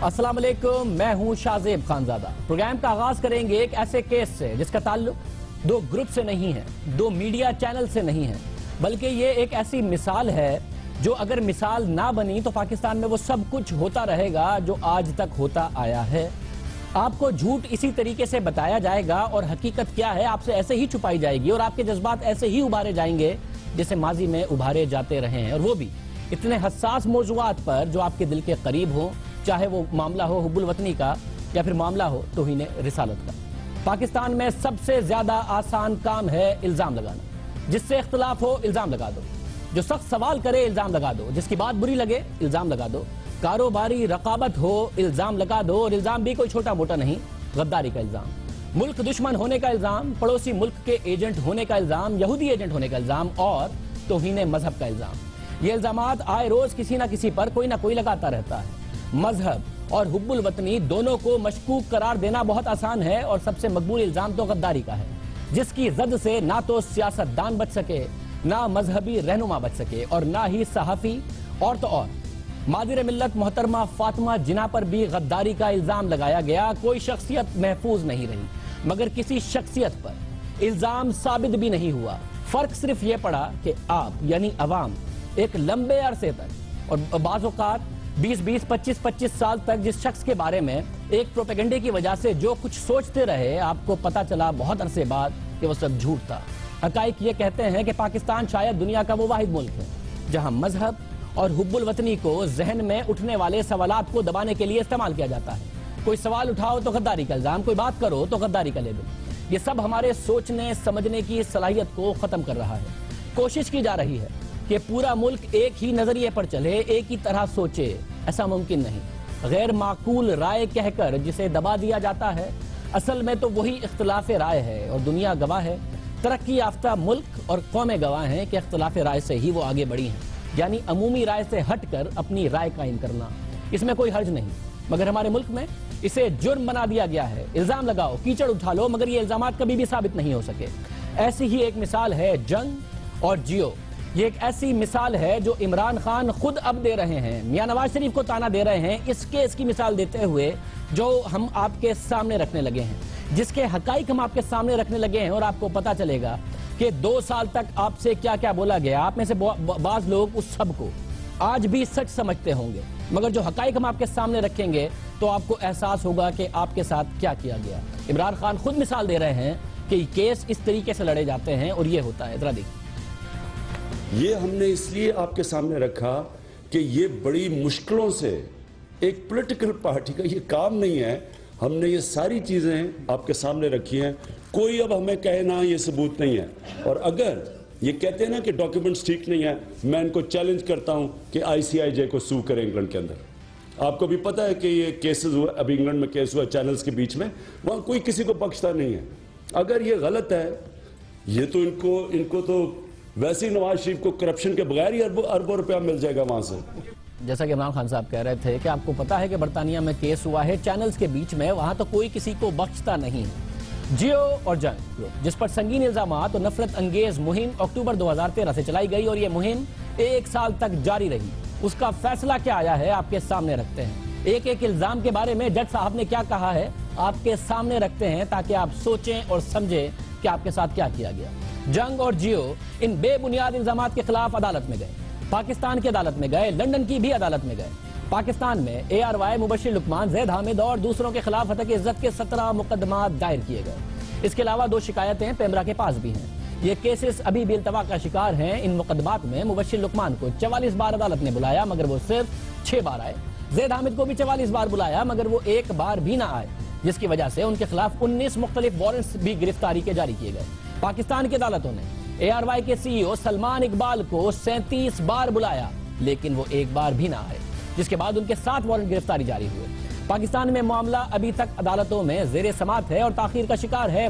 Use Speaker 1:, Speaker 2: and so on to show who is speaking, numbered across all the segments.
Speaker 1: अस्सलाम वालेकुम, मैं हूं शाहजेब खानजादा। प्रोग्राम का आगाज करेंगे एक ऐसे केस से जिसका ताल्लुक दो ग्रुप से नहीं है, दो मीडिया चैनल से नहीं है, बल्कि ये एक ऐसी मिसाल है जो अगर मिसाल ना बनी तो पाकिस्तान में वो सब कुछ होता रहेगा जो आज तक होता आया है। आपको झूठ इसी तरीके से बताया जाएगा और हकीकत क्या है आपसे ऐसे ही छुपाई जाएगी और आपके जज्बात ऐसे ही उभारे जाएंगे जैसे माजी में उभारे जाते रहे हैं, और वो भी इतने हसास मौजूआत पर जो आपके दिल के करीब हो, चाहे वो मामला हो हुब्बुल वतनी का या फिर मामला हो तौहीन रिसालत का। पाकिस्तान में सबसे ज्यादा आसान काम है इल्जाम लगाना। जिससे इख्तिलाफ हो इल्जाम लगा दो, जो सख्त सवाल करे इल्जाम लगा दो, जिसकी बात बुरी लगे इल्जाम लगा दो, कारोबारी रकाबत हो इल्जाम लगा दो, और इल्जाम भी कोई छोटा मोटा नहीं, गद्दारी का इल्जाम, मुल्क दुश्मन होने का इल्जाम, पड़ोसी मुल्क के एजेंट होने का इल्जाम, यहूदी एजेंट होने का इल्जाम और तौहीन मजहब का इल्जाम। ये इल्जामात आए रोज किसी ना किसी पर कोई ना कोई लगाता रहता है। मजहब और हुब्बुल वतनी दोनों को मशकूक करार देना बहुत आसान है, और सबसे मकबूल इल्जाम तो गद्दारी का है, जिसकी जद से ना तो सियासतदान बच सके, ना मजहबी रहनुमा बच सके, और ना ही सहाफी, और तो और मादिर मिल्लत मोहतरमा फातिमा जिन्ना पर भी गद्दारी का इल्जाम लगाया गया। कोई शख्सियत महफूज नहीं रही, मगर किसी शख्सियत पर इल्जाम साबित भी नहीं हुआ। फर्क सिर्फ ये पड़ा कि आप यानी अवाम एक लंबे अरसे तक और बाज़ औक़ात 20-20, 25-25 साल तक जिस शख्स के बारे में एक प्रोपेगेंडे की वजह से जो कुछ सोचते रहे, आपको पता चला बहुत अरसे बाद कि वो सब झूठ था। हकाइक ये कहते हैं कि पाकिस्तान शायद दुनिया का वो वाहिद मुल्क है जहां मजहब और हुब्बुल वतनी को जहन में उठने वाले सवालात को दबाने के लिए इस्तेमाल किया जाता है। कोई सवाल उठाओ तो गद्दारी का इल्जाम, कोई बात करो तो गद्दारी का लेबल। ये सब हमारे सोचने समझने की सलाहियत को खत्म कर रहा है। कोशिश की जा रही है कि पूरा मुल्क एक ही नजरिए पर चले, एक ही तरह सोचे। ऐसा मुमकिन नहीं। गैर माकूल राय कहकर जिसे दबा दिया जाता है, असल में तो वही इख्तिलाफ राय है, और दुनिया गवाह है, तरक्की याफ्ता मुल्क और कौमें गवाह हैं कि इख्तिलाफ राय से ही वो आगे बढ़ी हैं। यानी अमूमी राय से हटकर अपनी राय कायम करना, इसमें कोई हर्ज नहीं, मगर हमारे मुल्क में इसे जुर्म बना दिया गया है। इल्जाम लगाओ, कीचड़ उठा लो, मगर ये इल्जामात कभी भी साबित नहीं हो सके। ऐसी ही एक मिसाल है जंग और जियो। ये एक ऐसी मिसाल है जो इमरान खान खुद अब दे रहे हैं, मियां नवाज शरीफ को ताना दे रहे हैं इस केस की मिसाल देते हुए जो हम आपके सामने रखने लगे हैं, जिसके हकाइक हम आपके सामने रखने लगे हैं। और आपको पता चलेगा कि 2 साल तक आपसे क्या क्या बोला गया। आप में से बाज लोग उस सब को आज भी सच समझते होंगे, मगर जो हकाइक हम आपके सामने रखेंगे तो आपको एहसास होगा कि आपके साथ क्या किया गया। इमरान खान खुद मिसाल दे रहे हैं कि केस इस तरीके से लड़े जाते हैं और ये होता है। जरा देखिए,
Speaker 2: ये हमने इसलिए आपके सामने रखा कि ये बड़ी मुश्किलों से एक पॉलिटिकल पार्टी का ये काम नहीं है। हमने ये सारी चीजें आपके सामने रखी हैं। कोई अब हमें कहे ना ये सबूत नहीं है, और अगर ये कहते हैं ना कि डॉक्यूमेंट्स ठीक नहीं है, मैं इनको चैलेंज करता हूं कि ICIJ को सू करें इंग्लैंड के अंदर। आपको भी पता है कि ये केसेस हुआ, अभी इंग्लैंड में केस हुआ चैनल्स के बीच में, वहां कोई किसी को बख्शता नहीं है। अगर ये गलत है, ये तो इनको तो वैसे ही नवाज शरीफ को करप्शन के बगैर ही अरबों रुपया मिल जाएगा वहां से।
Speaker 1: जैसा कि इमरान खान साहब कह रहे थे कि आपको पता है कि बरतानिया में केस हुआ है चैनल्स के बीच में, वहां तो कोई किसी को बख्शता नहीं है। जियो और जंग, जिस पर संगीन इल्जामात और नफरत अंगेज मुहिम अक्टूबर 2013 से चलाई गई और ये मुहिम 1 साल तक जारी रही, उसका फैसला क्या आया है आपके सामने रखते हैं। एक एक इल्जाम के बारे में जज साहब ने क्या कहा है आपके सामने रखते हैं, ताकि आप सोचें और समझें कि आपके साथ क्या किया गया। जंग और जियो इन बेबुनियाद इल्जामात के खिलाफ अदालत में गए, पाकिस्तान की अदालत में गए, लंदन की भी अदालत में गए। पाकिस्तान में ARY, मुबशिर लुकमान, जैद हामिद और दूसरों के खिलाफ हतक इज्जत के 17 मुकदमा दायर किए गए। इसके अलावा 2 शिकायतें पेमरा के पास भी हैं। ये केसेस अभी भी इल्तवा का शिकार हैं। इन मुकदमात में मुबशिर लुकमान को 44 बार अदालत ने बुलाया, मगर वो सिर्फ 6 बार आए। जैद हामिद को भी 44 बार बुलाया, मगर वो 1 बार भी ना आए, जिसकी वजह से उनके खिलाफ 19 मुख्तलिफ वारंट्स भी गिरफ्तारी के जारी किए गए। पाकिस्तान की अदालतों ने ARY के CEO सलमान इकबाल को 37 बार बुलाया, लेकिन वो 1 बार भी ना आए, जिसके बाद उनके 7 वारंट गिरफ्तारी जारी हुए। पाकिस्तान में मामला अभी तक अदालतों में जेर समात है और ताखीर का शिकार है,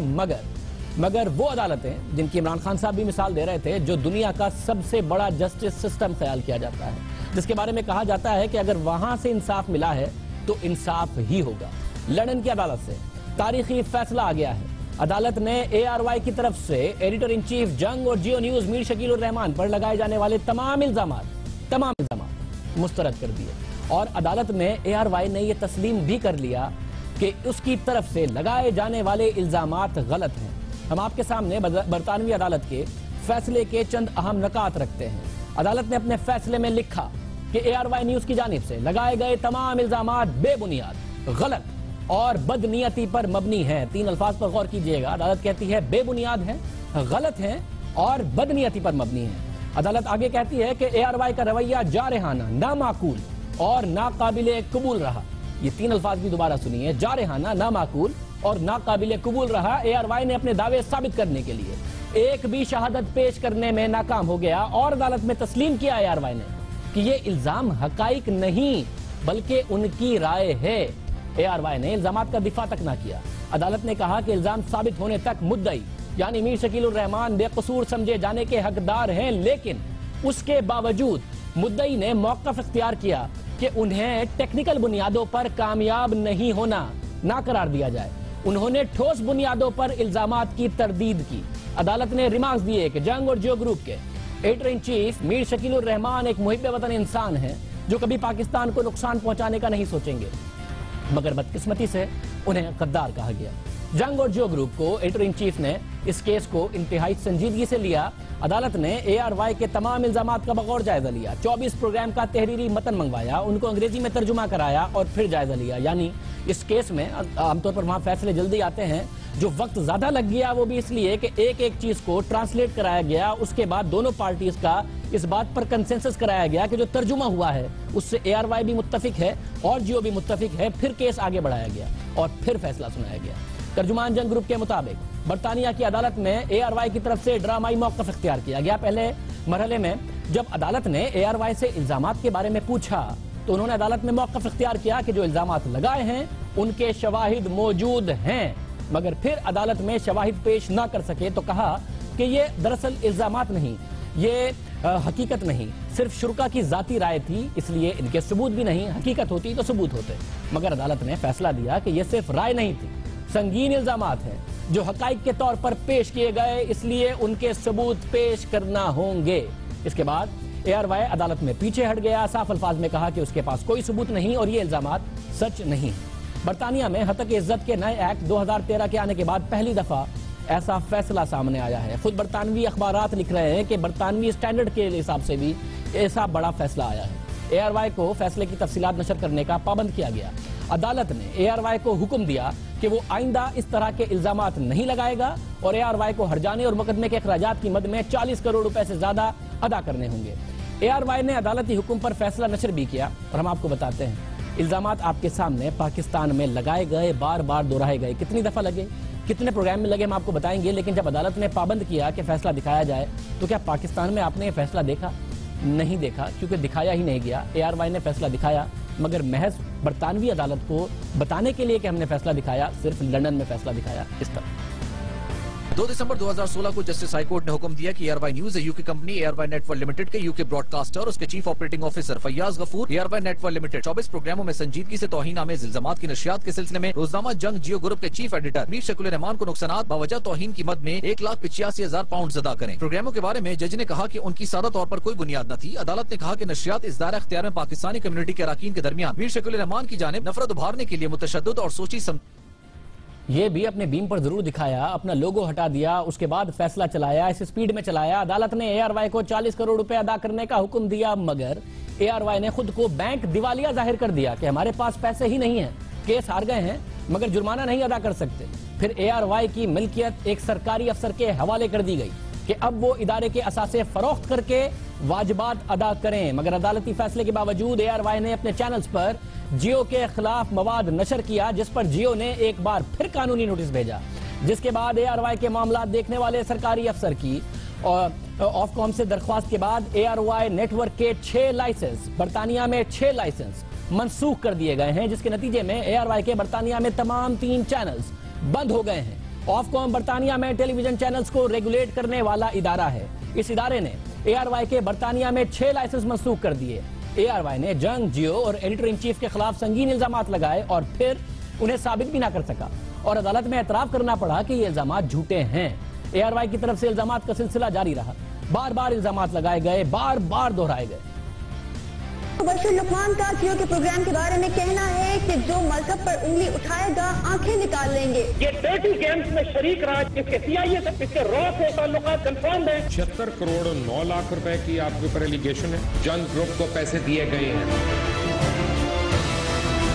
Speaker 1: मगर वो अदालतें जिनकी इमरान खान साहब भी मिसाल दे रहे थे, जो दुनिया का सबसे बड़ा जस्टिस सिस्टम ख्याल किया जाता है, जिसके बारे में कहा जाता है कि अगर वहां से इंसाफ मिला है तो इंसाफ ही होगा। लंदन की अदालत से तारीखी फैसला आ गया है। अदालत ने ARY की तरफ से एडिटर इन चीफ जंग और जियो न्यूज मीर शकील उर रहमान पर लगाए जाने वाले तमाम इल्जामात मुस्तरद कर दिए और अदालत में ARY ने यह तस्लीम भी कर लिया कि उसकी तरफ से लगाए जाने वाले इल्जामात गलत हैं। हम आपके सामने बरतानवी अदालत के फैसले के चंद अहम नकात रखते हैं। अदालत ने अपने फैसले में लिखा कि ARY न्यूज की जानिब से लगाए गए तमाम इल्जामात बेबुनियाद, गलत और बदनीयती पर मबनी हैं। 3 अल्फाज पर गौर कीजिएगा। अदालत कहती है बेबुनियाद हैं, गलत हैं और बदनीयती पर मबनी हैं। अदालत आगे कहती है कि ARY का रवैया जारहाना, नामाकूल और नाकाबिले कबूल रहा। ये 3 अल्फाज भी दोबारा सुनिए, जारहाना, नामाकूल और नाकाबिले कबूल रहा। ARY ने अपने दावे साबित करने के लिए एक भी शहादत पेश करने में नाकाम हो गया और अदालत में तस्लीम किया ARY ने कि ये इल्जाम हकाइक नहीं बल्कि उनकी राय है। ARY ने इल्जामात का दिफा तक ना किया। अदालत ने कहा कि इल्जाम साबित होने तक मुद्दई यानी मीर शकील उर रहमान बेकसूर समझे जाने के हकदार हैं, लेकिन उसके बावजूद मुद्दई ने मौक़िफ़ इख्तियार किया कि उन्हें टेक्निकल बुनियादों पर कामयाब नहीं होना ना करार दिया जाए। उन्होंने ठोस बुनियादों पर इल्जामात की तरदीद की। अदालत ने रिमार्क्स दिए कि जंग और जियो ग्रुप के editor in chief Mir Shakeel उर रहमान एक मुहिब्ब वतन इंसान हैं जो कभी पाकिस्तान को नुकसान पहुंचाने का नहीं सोचेंगे, मगर बदकिस्मती से उन्हें गद्दार कहा गया। जंग और जियो ग्रुप को एडिटर इन चीफ ने इस केस को इंतहाई संजीदगी से लिया। अदालत ने ARY के तमाम इल्जामात का बगौर जायजा लिया। 24 प्रोग्राम का तहरीरी मतन मंगवाया, उनको अंग्रेजी में तर्जुमा कराया और फिर जायजा लिया। यानी इस केस में आमतौर पर वहां फैसले जल्दी आते हैं, जो वक्त ज्यादा लग गया वो भी इसलिए कि एक एक चीज को ट्रांसलेट कराया गया। उसके बाद दोनों पार्टीज का इस बात पर कंसेंसस कराया गया कि जो तर्जुमा हुआ है उससे ARY भी मुत्तफिक है और जियो भी मुत्तफिक है। फिर केस आगे बढ़ाया गया और फिर फैसला सुनाया गया। तर्जुमान जंग ग्रुप के मुताबिक बरतानिया की अदालत में ARY की तरफ से ड्रामाई मौक़िफ़ इख्तियार किया गया। पहले मरहले में जब अदालत ने ARY से इल्जामात के बारे में पूछा तो उन्होंने अदालत में मौक़िफ़ इख्तियार किया कि जो इल्जामात लगाए हैं उनके शवाहिद मौजूद हैं, मगर फिर अदालत में शवाहिद पेश ना कर सके तो कहा कि ये दरअसल इल्जामात नहीं, ये हकीकत नहीं, सिर्फ शुरका की जाती राय थी, इसलिए इनके सबूत भी नहीं, हकीकत होती तो सबूत होते। मगर अदालत ने फैसला दिया कि यह सिर्फ राय नहीं थी, संगीन इल्जामात हैं जो हकाइक के तौर पर पेश किए गए, इसलिए उनके सबूत पेश करना होंगे। इसके बाद ARY अदालत में पीछे हट गया, साफ अल्फाज में कहा कि उसके पास कोई सबूत नहीं और ये इल्जामात सच नहीं। बरतानिया में हतक इज्जत के नए एक्ट 2013 के आने के बाद पहली दफा ऐसा फैसला सामने आया है। खुद बरतानवी अखबारात लिख रहे हैं कि बरतानवी स्टैंडर्ड के हिसाब से भी ऐसा बड़ा फैसला आया है। ARY को फैसले की तफसीलात नशर करने का पाबंद किया गया। अदालत ने ARY को हुक्म दिया कि वो आइंदा इस तरह के इल्जामात नहीं लगाएगा और ARY को हर्जाने और मुकदमे के अखराजात की मद में 40 करोड़ रुपए से ज्यादा अदा करने होंगे। ARY ने अदालती हुक्म पर फैसला नशर भी किया और हम आपको बताते हैं इल्जामात आपके सामने पाकिस्तान में लगाए गए, बार बार दोहराए गए। कितनी दफा लगे, कितने प्रोग्राम में लगे, हम आपको बताएंगे। लेकिन जब अदालत ने पाबंद किया कि फैसला दिखाया जाए तो क्या पाकिस्तान में आपने ये फैसला देखा? नहीं देखा, क्योंकि दिखाया ही नहीं गया। ARY ने फैसला दिखाया मगर महज बरतानवी अदालत को बताने के लिए कि हमने फैसला दिखाया, सिर्फ लंदन में फैसला दिखाया। इस तरह
Speaker 3: 2 दिसंबर 2016 को जस्टिस हाईकोर्ट ने हुक्म दिया कि ARY news UK company ARY network limited के यूके ब्रॉडकास्टर और उसके chief operating officer Faiyaz Ghafoor ARY network limited 24 प्रोग्रामों में संजीदगी से तौहीन आमेज इल्जामात की नशियात के सिलसिले में रोजनामा जंग जियो ग्रुप के चीफ एडिटर मीर शकील उर रहमान को नुकसानात बावजह तौहीन की मद में 1,85,000 पाउंड अदा करें। प्रोग्रामों के बारे में जज ने कहा कि उनकी सादा तौर पर कोई बुनियाद न थी। अदालत ने कहा कि नशियात इस दायरा इख्तियार में पाकिस्तानी कम्युनिटी के अरकान के दरमियान मीर शकील उर रहमान की जानिब नफरत उभारने के लिए मुतशद्दिद और सोची
Speaker 1: ये भी अपने बीम पर जरूर दिखाया, अपना लोगो हटा दिया, उसके बाद फैसला चलाया, इस स्पीड में चलाया। अदालत ने ARY को 40 करोड़ रुपए अदा करने का हुक्म दिया, मगर ARY ने खुद को बैंक दिवालिया जाहिर कर दिया कि हमारे पास पैसे ही नहीं है, केस हार गए हैं मगर जुर्माना नहीं अदा कर सकते। फिर ARY की मिल्कियत एक सरकारी अफसर के हवाले कर दी गई कि अब वो इदारे के असासे फरोख्त करके वाजिबात अदा करें। मगर अदालती फैसले के बावजूद ARY ने अपने चैनल्स पर जियो के खिलाफ मवाद नशर किया, जिस पर जियो ने एक बार फिर कानूनी नोटिस भेजा, जिसके बाद ARY के मामला देखने वाले सरकारी अफसर की और ऑफकॉम से दरख्वास्त के बाद ARY नेटवर्क के 6 लाइसेंस, बरतानिया में 6 लाइसेंस मनसूख कर दिए गए हैं, जिसके नतीजे में ARY के बरतानिया में तमाम 3 चैनल्स बंद हो गए हैं। ऑफकॉम बरतानिया में टेलीविजन चैनल्स को रेगुलेट करने वाला इदारा है। इस इदारे ने ARY के बरतानिया में 6 लाइसेंस मनसूख कर दिए। ARY ने जंग, जियो और एडिटर इन चीफ के खिलाफ संगीन इल्जामात लगाए और फिर उन्हें साबित भी ना कर सका और अदालत में एतराफ करना पड़ा कि ये इल्जामात झूठे हैं। ARY की तरफ से इल्जामात का सिलसिला जारी रहा, बार बार इल्जामात लगाए गए, बार बार दोहराए गए।
Speaker 4: बशीर लुकमान का जियो के प्रोग्राम के बारे में कहना है कि जो मजहब पर उंगली उठाएगा आंखें निकाल लेंगे।
Speaker 5: ये डर्टी गेम्स में शरीक रहा, इसके सीआईए से इसके रॉ से ताल्लुकात कंफर्म है।
Speaker 6: 76 करोड़ 9 लाख रुपए की आपके ऊपर एलिगेशन है। जंग ग्रुप को पैसे दिए गए हैं।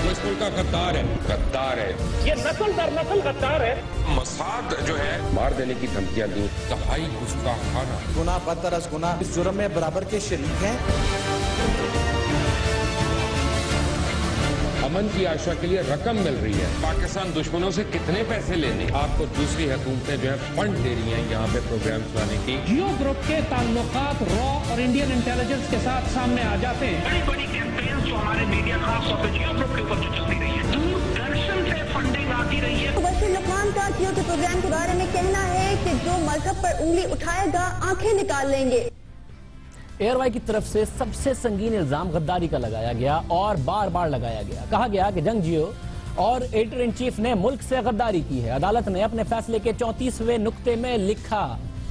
Speaker 6: इस मुल्क का गद्दार है, गद्दार है।
Speaker 5: ये नस्ल दर नस्ल गद्दार है।
Speaker 6: मसाद जो है मार देने की धमकियां दी, दहाई गुस्ताखाना,
Speaker 7: गुनाह बदतरस गुनाह, इस जुर्म में बराबर के शरीक हैं।
Speaker 6: अमन की आशा के लिए रकम मिल रही है। पाकिस्तान दुश्मनों से कितने पैसे लेने, आपको दूसरी हुकूमतें जो है फंड दे रही हैं यहाँ पे प्रोग्राम चलाने की।
Speaker 5: जियो ग्रुप के ताल्लुकात रॉ और इंडियन इंटेलिजेंस के साथ सामने आ जाते हैं। बड़ी बड़ी कैंपेन जो हमारे मीडिया खासतौर पर जियो ग्रुप के ऊपर जो चलती रही है, दूरदर्शन से फंडिंग आती रही है।
Speaker 4: बशीर लुकमान का जियो के प्रोग्राम के बारे में कहना है कि जो मजहब पर उंगली उठाएगा आंखें निकाल लेंगे।
Speaker 1: एयरवाई की तरफ से सबसे संगीन इल्जाम गद्दारी का लगाया गया और बार बार लगाया गया। कहा गया कि जंग जियो और एडिटर इन चीफ ने मुल्क से गद्दारी की है। अदालत ने अपने फैसले के 34वें नुक्ते में लिखा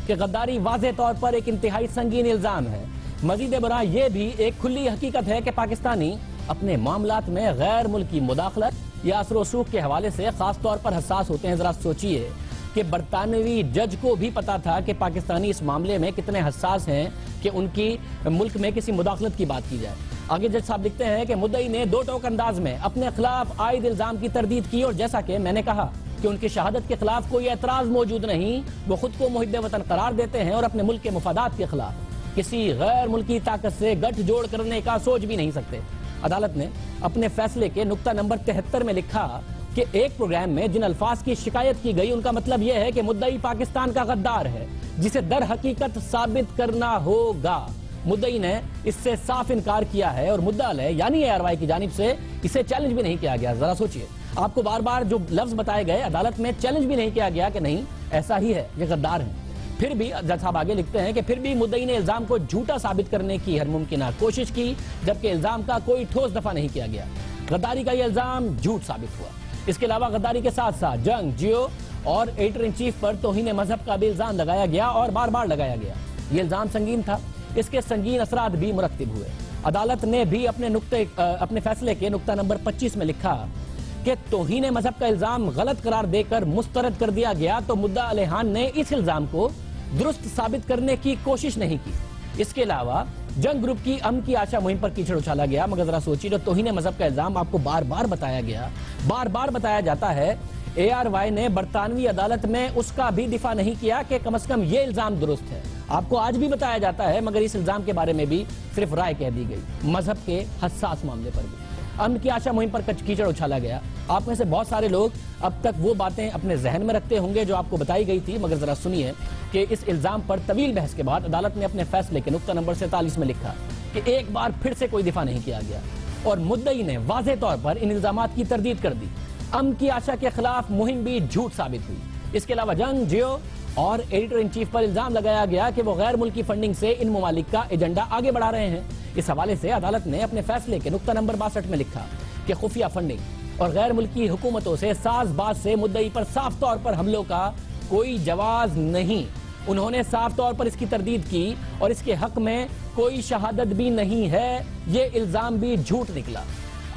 Speaker 1: कि गद्दारी वाज़ेह तौर पर एक इंतहाई संगीन इल्जाम है। मजीद बरा यह भी एक खुली हकीकत है कि पाकिस्तानी अपने मामलात में गैर मुल्की मुदाखलत या असर रसूख के हवाले से खास तौर पर हसास होते हैं। जरा सोचिए कि बरतानवी जज को भी पता था कि पाकिस्तानी इस मामले में कितने हसास हैं कि उनकी मुल्क में किसी मुदाखलत की बात की जाए। आगे जज साहब लिखते हैं कि मुद्दई ने दो टोक अंदाज में अपने खिलाफ आयद इल्जाम की तरदीद की और जैसा कि मैंने कहा कि उनकी शहादत के खिलाफ कोई एतराज मौजूद नहीं, वो खुद को मुहिब्बे वतन करार देते हैं और अपने मुल्क के मुफादात के खिलाफ किसी गैर मुल्की ताकत से गठजोड़ करने का सोच भी नहीं सकते। अदालत ने अपने फैसले के नुक्ता नंबर 73 में लिखा कि एक प्रोग्राम में जिन अल्फाज की शिकायत की गई उनका मतलब यह है कि मुद्दई पाकिस्तान का गद्दार है, जिसे दर हकीकत साबित करना होगा। मुद्दई ने इससे साफ इनकार किया है और मुद्दा अलय यानी एयरवाई की जानिब से इसे चैलेंज भी नहीं किया गया। जरा सोचिए, आपको बार बार जो लफ्ज बताए गए अदालत में चैलेंज भी नहीं किया गया कि नहीं ऐसा ही है, ये गद्दार है। फिर भी जज साहब आगे लिखते हैं कि फिर भी मुद्दई ने इल्जाम को झूठा साबित करने की हर मुमकिन कोशिश की, जबकि इल्जाम का कोई ठोस दफा नहीं किया गया। गद्दारी का यह इल्जाम झूठ साबित हुआ। इसके अलावा गद्दारी के साथ साथ जंग जियो और एडिटर इन चीफ पर तौहीन मजहब का भी इल्जाम लगाया गया और बार बार लगाया गया। ये इल्जाम संगीन था, इसके संगीन असरात भी मुरत्तिब हुए। अदालत ने भी अपने फैसले के नुक्ता नंबर 25 में लिखा कि तौहीन मजहब का इल्जाम गलत करार देकर मुस्तरद कर दिया गया तो मुद्दा अलेहान ने इस इल्जाम को दुरुस्त साबित करने की कोशिश नहीं की। इसके अलावा जंग ग्रुप की अमन की आशा मुहिम पर कीचड़ उछाला गया। मगर जरा सोचिए, जो तौहीन मजहब का इल्जाम आपको बार बार बताया गया, बार बार बताया जाता है, एआरवाई ने बरतानवी अदालत में उसका भी दिफा नहीं किया कि कम से कम ये इल्जाम दुरुस्त है। आपको आज भी बताया जाता है, मगर इस इल्जाम के बारे में भी सिर्फ राय कह दी गई। मजहब के हसास मामले पर भी अमन की आशा मुहिम पर कीचड़ उछाला गया। आप में से बहुत सारे लोग अब तक वो बातें अपने जहन में रखते होंगे जो आपको बताई गई थी, मगर जरा सुनिए कि इस इल्जाम पर तवील बहस के बाद अदालत ने अपने फैसले के नुक्ता नंबर 47 में लिखा कि एक बार फिर से कोई दिफा नहीं किया गया और मुद्दई ने वाज़ेह तौर पर इन इल्जामात की तरदीद कर दी। अमन की आशा के खिलाफ मुहिम भी झूठ साबित हुई। इसके अलावा जंग जियो और एडिटर इन चीफ पर इल्जाम लगाया गया कि वो गैर मुल्की फंडिंग से इन ममालिक का एजेंडा आगे बढ़ा रहे हैं। इस हवाले से अदालत ने अपने फैसले के नुक्ता नंबर 62 में लिखा कि खुफिया फंडिंग और गैर मुल्की हुकूमतों से साज़बाज़ से मुद्दई पर साफ तौर पर हमलों का कोई जवाज नहीं। उन्होंने साफ तौर पर इसकी तरदीद की और इसके हक में कोई शहादत भी नहीं है। ये इल्जाम भी झूठ निकला।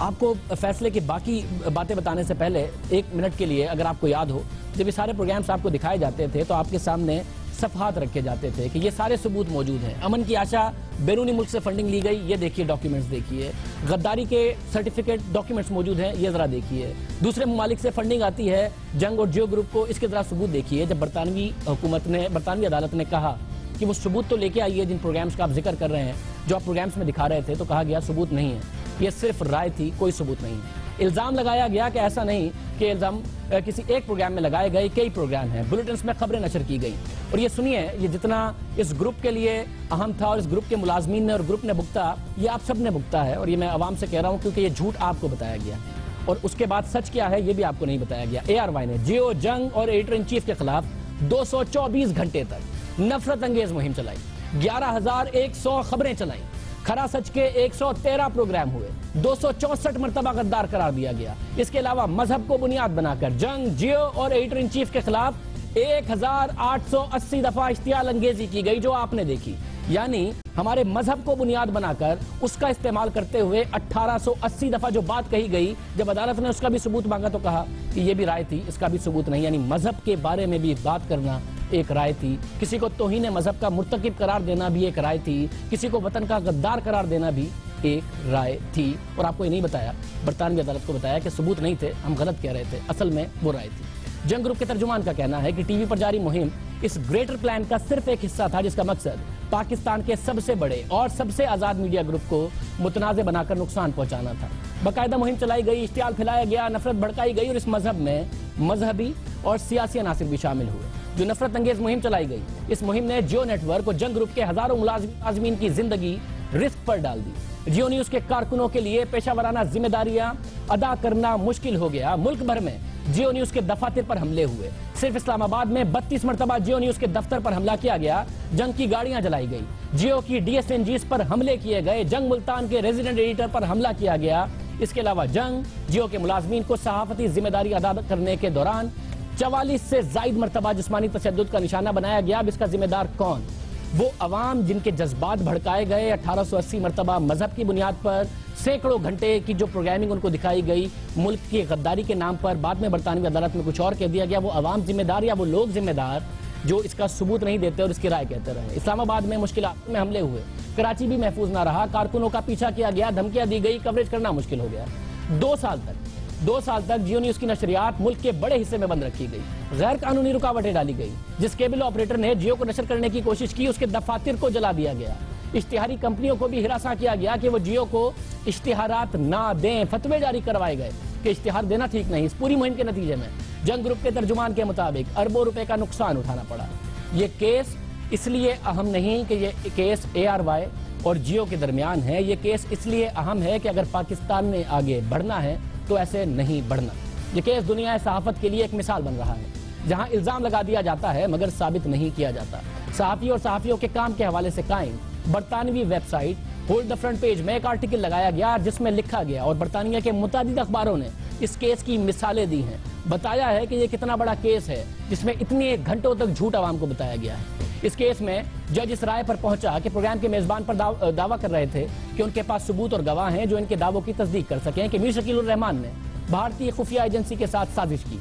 Speaker 1: आपको फैसले की बाकी बातें बताने से पहले एक मिनट के लिए, अगर आपको याद हो, जब ये सारे प्रोग्राम्स आपको दिखाए जाते थे तो आपके सामने सफहात रखे जाते थे कि ये सारे सबूत मौजूद हैं। अमन की आशा बैरूनी मुल्क से फंडिंग ली गई, ये देखिए डॉक्यूमेंट्स देखिए। गद्दारी के सर्टिफिकेट डॉक्यूमेंट्स मौजूद हैं, ये जरा देखिए। दूसरे ममालिक से फंडिंग आती है जंग और जियो ग्रुप को, इसके जरा सबूत देखिए। जब बरतानवी अदालत ने कहा कि वो सबूत तो लेके आइए जिन प्रोग्राम्स का आप जिक्र कर रहे हैं, जो आप प्रोग्राम्स में दिखा रहे थे, तो कहा गया सबूत नहीं है, ये सिर्फ राय थी, कोई सबूत नहीं है। इल्जाम लगाया गया कि ऐसा नहीं कि इल्जाम किसी एक प्रोग्राम में लगाए गए, कई प्रोग्राम हैं, बुलेटिन्स में खबरें नशर की गई। और ये सुनिए, ये जितना इस ग्रुप के लिए अहम था और इस ग्रुप के मुलाजमीन ने और ग्रुप ने भुगता, ये आप सब ने भुगता है। और ये मैं आवाम से कह रहा हूँ क्योंकि ये झूठ आपको बताया गया और उसके बाद सच क्या है ये भी आपको नहीं बताया गया। एआरवाई ने जियो, जंग और एडिटर इन चीफ के खिलाफ 224 घंटे तक नफरत अंगेज मुहिम चलाई, 11,100 खबरें चलाई, खरा सच के 113 प्रोग्राम हुए, 264 मरतबा गद्दार करार दिया गया। इसके अलावा मजहब को बुनियाद बनाकर जंग, जियो और एडिटर इन चीफ के खिलाफ 1,880 दफा इश्तियाल अंगेजी की गई, जो आपने देखी। यानी हमारे मजहब को बुनियाद बनाकर उसका इस्तेमाल करते हुए 1880 दफा जो बात कही गई, जब अदालत ने उसका भी सबूत मांगा तो कहा कि ये भी राय थी, इसका भी सबूत नहीं। यानी मजहब के बारे में भी बात करना एक राय थी, किसी को तौहीन मजहब का मुर्तकिब करार देना भी एक राय थी, किसी को वतन का गद्दार करार देना भी एक राय थी। और आपको ये नहीं बताया, बरतानवी अदालत को बताया कि सबूत नहीं थे, हम गलत कह रहे थे, असल में वो राय थी। जंग ग्रुप के तर्जुमान का कहना है कि टीवी पर जारी मुहिम इस ग्रेटर प्लान का सिर्फ एक हिस्सा था, जिसका मकसद पाकिस्तान के सबसे बड़े और सबसे आजाद मीडिया ग्रुप को मुतनाज़ बनाकर नुकसान पहुंचाना था। बाकायदा मुहिम चलाई गई, इश्तियाल फैलाया गया, नफरत भड़काई गई और इस मजहब में मजहबी और सियासी अनासिर भी शामिल हुए। जो नफरत अंगेज मुहिम चलाई गई, इस मुहिम ने जियो नेटवर्क और जंग ग्रुप के हजारों मुलाजिमीन की जिंदगी रिस्क पर डाल दी। जियो न्यूज के कारकुनों के लिए पेशावराना जिम्मेदारियां अदा करना मुश्किल हो गया। मुल्क भर में जियो न्यूज के दफातर पर हमले हुए। सिर्फ इस्लामाबाद में 32 मरतबा जियो न्यूज के दफ्तर पर हमला किया गया। जंग की गाड़ियां जलाई गई, जियो की DSNGs पर हमले किए गए, जंग मुल्तान के रेजिडेंट एडिटर पर हमला किया गया। इसके अलावा जंग जियो के मुलाजमीन को सहाफती जिम्मेदारी अदा करने के दौरान 44 से जायद मरतबा जिस्मानी तशद्दुद का निशाना बनाया गया। अब इसका जिम्मेदार कौन? वो अवाम जिनके जज्बात भड़काए गए। 1880 मरतबा मजहब की बुनियाद पर सैकड़ों घंटे की जो प्रोग्रामिंग उनको दिखाई गई मुल्क की गद्दारी के नाम पर, बाद में बरतानवी अदालत में कुछ और कह दिया गया। वो अवाम जिम्मेदार या वो लोग जिम्मेदार जो इसका सबूत नहीं देते और इसकी राय कहते रहे। इस्लामाबाद में मुश्किलात में हमले हुए, कराची भी महफूज ना रहा, कारकुनों का पीछा किया गया, धमकियां दी गई, कवरेज करना मुश्किल हो गया। 2 साल तक जियो न्यूज की नशरियात मुल्क के बड़े हिस्से में बंद रखी गई। गैर कानूनी रुकावटें डाली गई। जिस केबल ऑपरेटर ने जियो को नशर करने की कोशिश की, उसके दफातर को जला दिया गया। इश्तिहारी कंपनियों को भी हिरासा किया गया कि वो जियो को इश्तिहारात ना दें। फतवे जारी करवाए गए कि इश्तिहार देना ठीक नहीं। इस पूरी मुहिम के नतीजे में जंग ग्रुप के तर्जुमान के मुताबिक अरबों रुपए का नुकसान उठाना पड़ा। ये केस इसलिए अहम नहीं कि ये केस ARY और जियो के दरमियान है। ये केस इसलिए अहम है कि अगर पाकिस्तान में आगे बढ़ना है तो ऐसे नहीं बढ़ना। ये केस दुनिया सहाफत के लिए एक मिसाल बन रहा है, जहां इल्जाम लगा दिया जाता है मगर साबित नहीं किया जाता। सहाफी और सहाफियों के काम के हवाले से कायम बरतानवी website hold the front page में एक आर्टिकल लगाया गया जिसमें लिखा गया, और बरतानिया के मुतादिद अखबारों ने इस केस की मिसालें दी हैं। बताया है कि ये कितना बड़ा केस है जिसमें इतने घंटों तक झूठ आवाम को बताया गया है। इस केस में जज इस राय पर पहुंचा कि प्रोग्राम के मेजबान पर दावा कर रहे थे कि उनके पास सबूत और गवाह हैं जो इनके दावों की तस्दीक कर सकें कि मीर शकील उर रहमान ने भारतीय खुफिया एजेंसी के साथ साजिश की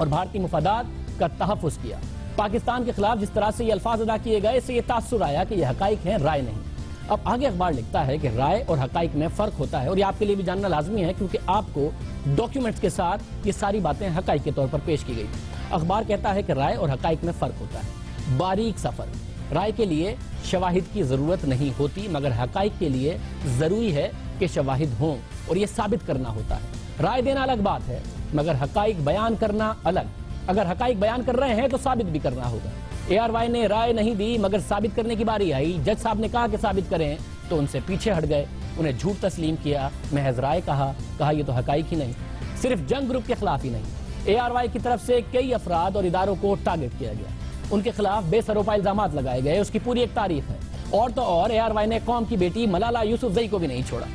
Speaker 1: और भारतीय मुफादात का तहफ़्फ़ुज़ किया। पाकिस्तान के खिलाफ जिस तरह से ये अल्फाज अदा किए गए, इससे ये तासुर आया कि ये हकाइक हैं, राय नहीं। अब आगे अखबार लिखता है कि राय और हकाइक में फ़र्क होता है, और ये आपके लिए भी जानना लाजमी है क्योंकि आपको डॉक्यूमेंट्स के साथ ये सारी बातें हकाइक के तौर पर पेश की गई। अखबार कहता है कि राय और हकाइक में फ़र्क होता है, बारीक सा फ़र्क। राय के लिए शवाहिद की ज़रूरत नहीं होती, मगर हकाइक के लिए ज़रूरी है कि शवाहिद हों और ये साबित करना होता है। राय देना अलग बात है, मगर हकाइक बयान करना अलग। अगर हकाइक बयान कर रहे हैं तो साबित भी करना होगा। ARY ने राय नहीं दी मगर साबित करने की बारी आई। जज साहब ने कहा कि साबित करें तो उनसे पीछे हट गए, उन्हें झूठ तस्लीम किया, महज राय कहा ये तो हकाइक ही नहीं। सिर्फ जंग ग्रुप के खिलाफ ही नहीं, ARY की तरफ से कई अफराद और इदारों को टारगेट किया गया, उनके खिलाफ बेसरोपा इल्जाम लगाए गए। उसकी पूरी एक तारीख है। और तो और ARY ने कौम की बेटी मलाला यूसुफजई को भी नहीं छोड़ा।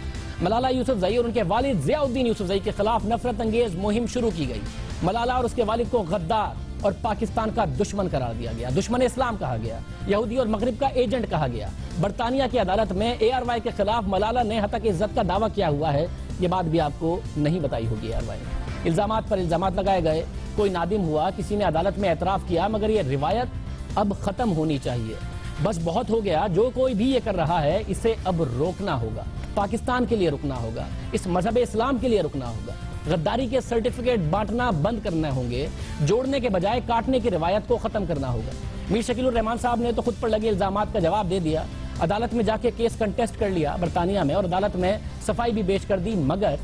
Speaker 1: मलाला यूसुफजई और उनके वालिद ज़ियाउद्दीन यूसुफजई के खिलाफ नफरत अंगेज मुहिम शुरू की गई। मलाला और उसके वालिद को गद्दार और पाकिस्तान का दुश्मन करार दिया गया, दुश्मन इस्लाम कहा गया, यहूदी और मगरिब का एजेंट कहा गया। बरतानिया की अदालत में ARY के खिलाफ मलाला ने हतक इज्जत का दावा किया हुआ है। ये बात भी आपको नहीं बताई होगी ARY ने। इल्जामात पर इल्जामात लगाए गए, कोई नादिम हुआ, किसी ने अदालत में एतराफ़ किया, मगर ये रिवायत अब ख़त्म होनी चाहिए। बस बहुत हो गया। जो कोई भी ये कर रहा है इसे अब रोकना होगा। पाकिस्तान के लिए रुकना होगा, इस मजहब इस्लाम के लिए रुकना होगा। गद्दारी के सर्टिफिकेट बांटना बंद करने होंगे, जोड़ने के बजाय काटने की रिवायत को खत्म करना होगा। मीर शकील उर रहमान साहब ने तो खुद पर लगे इल्जामात का जवाब दे दिया, अदालत में जाके केस कंटेस्ट कर लिया बरतानिया में और अदालत में सफाई भी पेश कर दी। मगर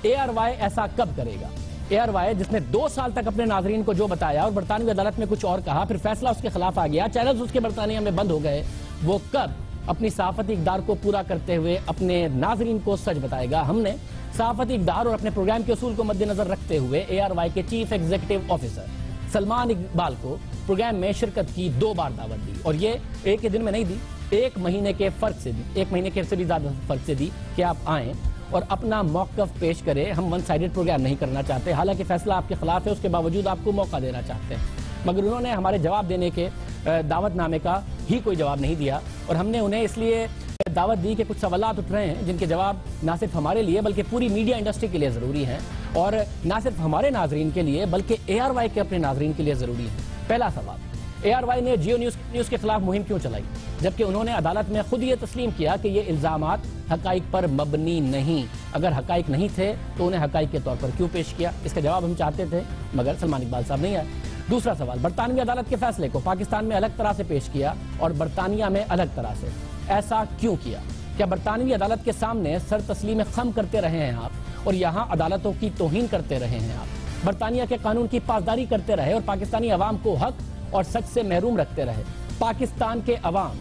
Speaker 1: ARY ऐसा कब करेगा? ARY जिसने 2 साल तक अपने नाजरीन को जो बताया और बरतानवी अदालत में कुछ और कहा, फिर फैसला उसके खिलाफ आ गया, चैनल्स उसके बरतानिया में बंद हो गए, वो कब अपनी सहाफती इक़दार को पूरा करते हुए अपने नाजरीन को सच बताएगा? हमने सहाफती इक़दार और अपने प्रोग्राम के उसूल को मद्देनजर रखते हुए ARY के chief executive officer Salman Iqbal को प्रोग्राम में शिरकत की 2 बार दावत दी, और ये एक ही दिन में नहीं दी, 1 महीने के फर्क से दी, 1 महीने के से भी ज्यादा फर्क से दी कि आप आएं और अपना मौक़िफ़ पेश करें। हम 1 साइडेड प्रोग्राम नहीं करना चाहते, हालांकि फैसला आपके खिलाफ है, उसके बावजूद आपको मौका देना चाहते हैं। मगर उन्होंने हमारे जवाब देने के दावतनामे का ही कोई जवाब नहीं दिया। और हमने उन्हें इसलिए दावत दी कि कुछ सवालात उठ रहे हैं जिनके जवाब ना सिर्फ हमारे लिए बल्कि पूरी मीडिया इंडस्ट्री के लिए ज़रूरी हैं, और ना सिर्फ हमारे नाजरीन के लिए बल्कि ARY के अपने नाजरीन के लिए ज़रूरी है। पहला सवाल, ARY ने जियो न्यूज़ के खिलाफ मुहिम क्यों चलाई, जबकि उन्होंने अदालत में खुद ये तस्लीम किया कि ये इल्ज़ामात हकाइक पर मबनी नहीं। अगर हकाइक नहीं थे तो उन्हें हकाइक के तौर पर क्यों पेश किया? इसका जवाब हम चाहते थे मगर सलमान इकबाल साहब नहीं आए। दूसरा सवाल, बरतानवी अदालत के फैसले को पाकिस्तान में अलग तरह से पेश किया और बरतानिया में अलग तरह से, ऐसा क्यों किया? क्या बरतानवी अदालत के सामने सर तस्लीम खम करते रहे हैं आप और यहाँ अदालतों की तौहीन करते रहे हैं आप? बरतानिया के कानून की पासदारी करते रहे और पाकिस्तानी अवाम को हक और सच से महरूम रखते रहे। पाकिस्तान के अवाम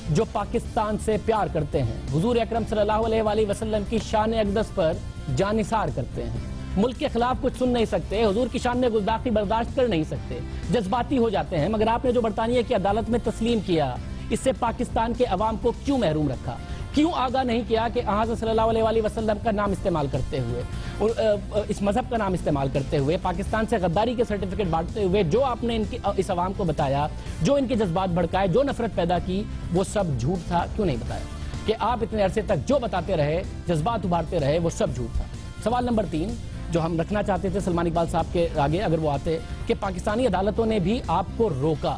Speaker 1: जो पाकिस्तान से प्यार करते हैं, हुजूर अकरम सल्लल्लाहु अलैहि वसल्लम की शान अक़दस पर जानिसार करते हैं, मुल्क के खिलाफ कुछ सुन नहीं सकते, हुजूर की शान में गुस्ताखी बर्दाश्त कर नहीं सकते, जज्बाती हो जाते हैं। मगर आपने जो बरतानिया की अदालत में तस्लीम किया, इससे पाकिस्तान के अवाम को क्यों महरूम रखा? क्यों आगाह नहीं किया कि हज़रत सल्लल्लाहु अलैहि वसल्लम का नाम इस्तेमाल करते हुए और इस मजहब का नाम इस्तेमाल करते हुए, पाकिस्तान से गद्दारी के सर्टिफिकेट बांटते हुए जो आपने इनकी इस अवाम को बताया, जो इनके जज्बात भड़काए, जो नफरत पैदा की, वो सब झूठ था? क्यों नहीं बताया कि आप इतने अरसे तक जो बताते रहे, जज्बात उभारते रहे, वो सब झूठ था? सवाल नंबर 3 जो हम रखना चाहते थे सलमान इकबाल साहब के आगे, अगर वो आते, कि पाकिस्तानी अदालतों ने भी आपको रोका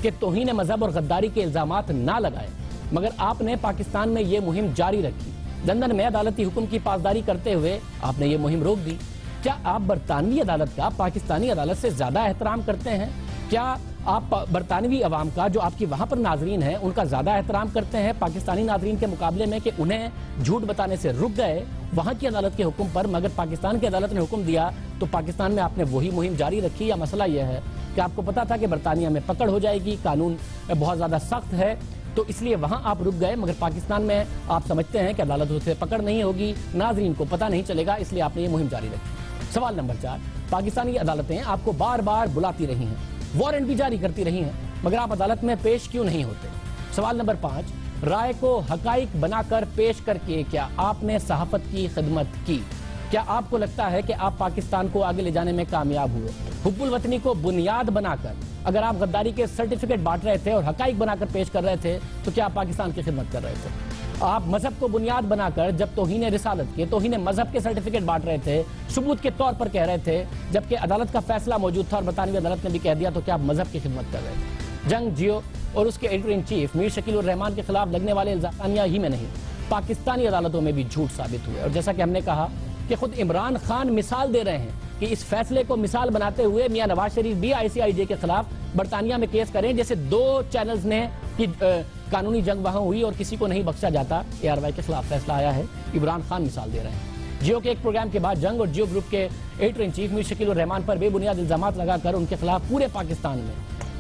Speaker 1: कि तौहीन मजहब और गद्दारी के इल्जामात ना लगाए, मगर आपने पाकिस्तान में ये मुहिम जारी रखी। लंदन में अदालती हुक्म की पासदारी करते हुए आपने ये मुहिम रोक दी। क्या आप बरतानवी अदालत का पाकिस्तानी अदालत से ज्यादा एहतराम करते हैं? क्या आप बरतानवी अवाम का, जो आपकी वहां पर नाजरीन है, उनका ज्यादा एहतराम करते हैं पाकिस्तानी नाजरीन के मुकाबले में, कि उन्हें झूठ बताने से रुक गए वहां की अदालत के हुक्म पर, मगर पाकिस्तान की अदालत ने हुक्म दिया तो पाकिस्तान में आपने वही मुहिम जारी रखी? या मसला यह है कि आपको पता था कि बरतानिया में पकड़ हो जाएगी, कानून बहुत ज्यादा सख्त है, तो इसलिए वहां आप रुक गए, मगर पाकिस्तान में आप समझते हैं कि अदालतों से पकड़ नहीं होगी, नाजरीन को पता नहीं चलेगा, इसलिए आपने ये मुहिम जारी रखी? सवाल नंबर 4, पाकिस्तानी अदालतें आपको बार बार बुलाती रही हैं, वारंट भी जारी करती रही हैं, मगर आप अदालत में पेश क्यों नहीं होते? सवाल नंबर 5, राय को हकाइक बनाकर पेश करके क्या आपने सहाफत की खिदमत की? क्या आपको लगता है कि आप पाकिस्तान को आगे ले जाने में कामयाब हुए? हुब्बुल वतनी को बुनियाद बनाकर अगर आप गद्दारी के सर्टिफिकेट बांट रहे थे और हकाइक बनाकर पेश कर रहे थे, तो क्या आप पाकिस्तान की खिदमत कर रहे थे? आप मजहब को बुनियाद बनाकर जब तौहीन रिसालत के, तौहीन मजहब के सर्टिफिकेट बांट रहे थे, सबूत के तौर पर कह रहे थे, जबकि अदालत का फैसला मौजूद था और बरतानवी अदालत ने भी कह दिया, तो क्या आप मजहब की खिदमत कर रहे थे? जंग जियो और उसके editor in chief Mir Shakeel उर रहमान के खिलाफ लगने वाले इल्जाम ही में नहीं, पाकिस्तानी अदालतों में भी झूठ साबित हुए। और जैसा कि हमने कहा कि खुद इमरान खान मिसाल दे रहे हैं कि इस फैसले को मिसाल बनाते हुए मियां नवाज शरीफ भी ICIJ के खिलाफ बरतानिया में केस करें, जैसे 2 चैनल्स ने कि कानूनी जंग वहां हुई और किसी को नहीं बख्शा जाता। ARY के खिलाफ फैसला आया है, इमरान खान मिसाल दे रहे हैं। जियो के एक प्रोग्राम के बाद जंग और जियो ग्रुप के editor in chief Mir Shakeel उर रहमान पर बेबुनियाद इल्जामात लगाकर उनके खिलाफ पूरे पाकिस्तान में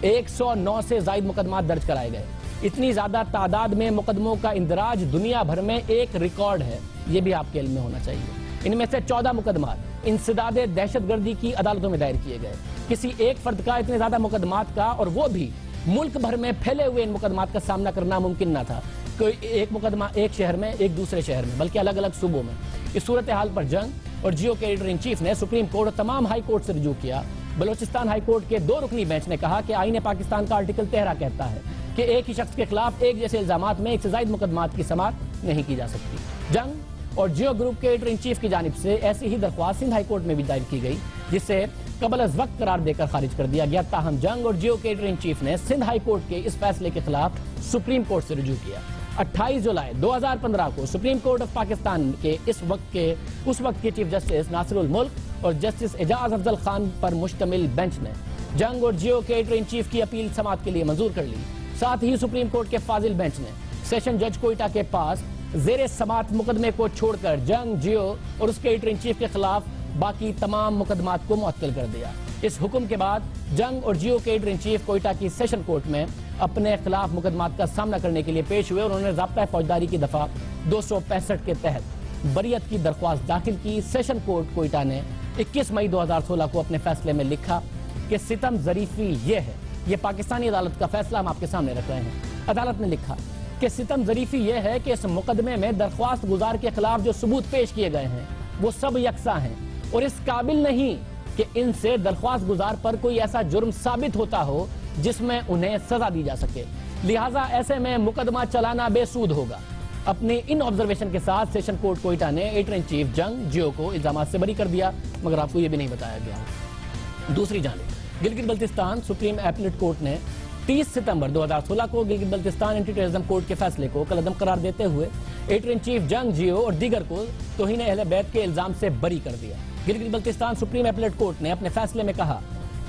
Speaker 1: 109 से ज्यादा मुकदमा दर्ज कराए गए। इतनी ज्यादा तादाद में मुकदमों का इंदराज दुनिया भर में एक रिकॉर्ड है, ये भी आपके इल्म में होना चाहिए। इनमें से 14 मुकदमा इंसदादे दहशतगर्दी की अदालतों में दायर किए गए। किसी एक फर्द का इतने ज्यादा मुकदमात का, और वो भी मुल्क भर में फैले हुए इन मुकदमात का सामना करना मुमकिन ना था। कोई एक मुकदमा एक शहर में, एक दूसरे शहर में, बल्कि अलग अलग सूबों में। इस सूरत हाल पर जंग और जियो के एडिटर इन चीफ ने सुप्रीम कोर्ट और तमाम हाई कोर्ट से रुजू किया। बलोचिस्तान हाई कोर्ट के 2 रुकनी बेंच ने कहा कि आईन पाकिस्तान का आर्टिकल 13 कहता है कि एक ही शख्स के खिलाफ एक जैसे इल्जामात में एक से ज्यादा मुकदमात की समाअत नहीं की जा सकती। जंग और जियो ग्रुप के एडिटर इन चीफ की जानिब से ऐसी ही दरख्वास्त सिंध हाई कोर्ट में भी दायर की गई, जिसे कबल अज वक्त करार देकर खारिज कर दिया गया। ताहम जंग और जियो के एडिटर इन चीफ ने सिंध हाई कोर्ट के इस फैसले के खिलाफ सुप्रीम कोर्ट से रुजू किया। 28 जुलाई 2015 को सुप्रीम कोर्ट ऑफ पाकिस्तान के उस वक्त के चीफ जस्टिस नासिरुल मुल्क और जस्टिस एजाज अफजल खान पर मुश्तमिल बेंच ने जंग और जियो के एडिटर इन चीफ की अपील समाअत के लिए मंजूर कर ली। साथ ही सुप्रीम कोर्ट के फाजिल बेंच ने सेशन जज कोयटा के पास जेर समाअत मुकदमे को छोड़कर जंग, जियो और उसके एडिटर इन चीफ के खिलाफ बाकी तमाम मुकदमात को मुअत्तल कर दिया। इस हुक्म के बाद जंग और जियो के एडिटर इन चीफ कोयटा की सेशन कोर्ट में अपने खिलाफ मुकदमात का सामना करने के लिए पेश हुए और उन्होंने ज़ाब्ता फौजदारी की दफा 265 के तहत बरियत की दरख्वास्त दाखिल की। सेशन कोर्ट कोयटा ने 21 मई 2016 को अपने फैसले में लिखा कि सितम ज़रीफ़ी ये है, ये पाकिस्तानी अदालत का फैसला हम आपके सामने रख रहे हैं। अदालत ने लिखा कि सितम ज़रीफ़ी ये है कि इस मुकदमे में दरख्वास्त गुजार के खिलाफ जो सबूत पेश किए गए हैं वो सब यकसा हैं और इस काबिल नहीं कि इनसे दरख्वास्त गुजार पर कोई ऐसा जुर्म साबित होता हो जिसमें उन्हें सजा दी जा सके। लिहाजा ऐसे में मुकदमा चलाना बेसूद होगा। अपने इन ऑब्जर्वेशन के साथ सेशन कोर्ट कोयटा ने एडिटर इन चीफ जंग जियो को इल्जाम से बरी कर दिया, मगर आपको यह भी नहीं बताया गया। दूसरी जानिब Gilgit Baltistan supreme appellate court ने 30 सितंबर 2016 को Gilgit Baltistan anti terrorism court के फैसले को कलअदम करार देते हुए एडिटर इन चीफ जंग जियो और दीगर को तौहीन अहले बैत के इल्जाम से बरी कर दिया। Gilgit Baltistan supreme appellate court ने अपने फैसले में कहा